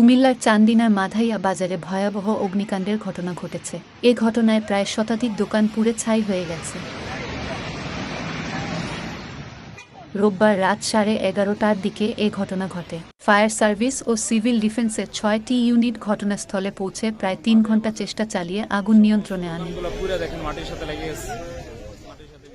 কুমিল্লার চান্দিনার মাধাইয়া বাজারে ভয়াবহ অগ্নিকাণ্ডের ঘটনা ঘটেছে। এ ঘটনায় প্রায় শতাধিক দোকান পুড়ে ছাই হয়ে গেছে। রোববার রাত 11:30টার দিকে এ ঘটনা ঘটে। ফায়ার সার্ভিস ও সিভিল ডিফেন্সের ৬টি ইউনিট ঘটনাস্থলে পৌঁছে প্রায় ৩ ঘণ্টা চেষ্টা চালিয়ে আগুন নিয়ন্ত্রণে আনে।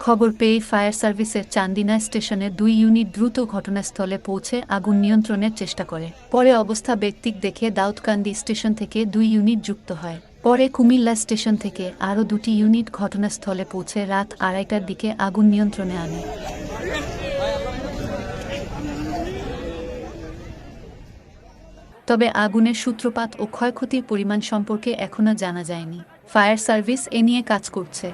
খবর পেয়ে ফায়ার সার্ভিসের চান্দিনা স্টেশনের ২ ইউনিট দ্রুত ঘটনাস্থলে পৌঁছে আগুন নিয়ন্ত্রণের চেষ্টা করে। পরে অবস্থা বেগতিক দেখে দাউদকান্দি স্টেশন থেকে ২ ইউনিট যুক্ত হয়। পরে কুমিল্লা স্টেশন থেকে আরও ২টি ইউনিট ঘটনাস্থলে পৌঁছে রাত ২:৩০টার দিকে আগুন নিয়ন্ত্রণে আনে। তবে আগুনের সূত্রপাত ও ক্ষয়ক্ষতির পরিমাণ সম্পর্কে এখনও জানা যায়নি। ফায়ার সার্ভিস এ নিয়ে কাজ করছে।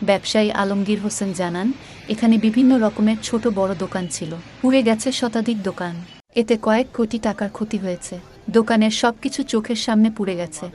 ব্যবসায়ী আলমগীর হোসেন জানান, এখানে বিভিন্ন রকমের ছোট বড় দোকান ছিল। পুড়ে গেছে শতাধিক দোকান। এতে কয়েক কোটি টাকার ক্ষতি হয়েছে। দোকানের সবকিছু চোখের সামনে পুড়ে গেছে।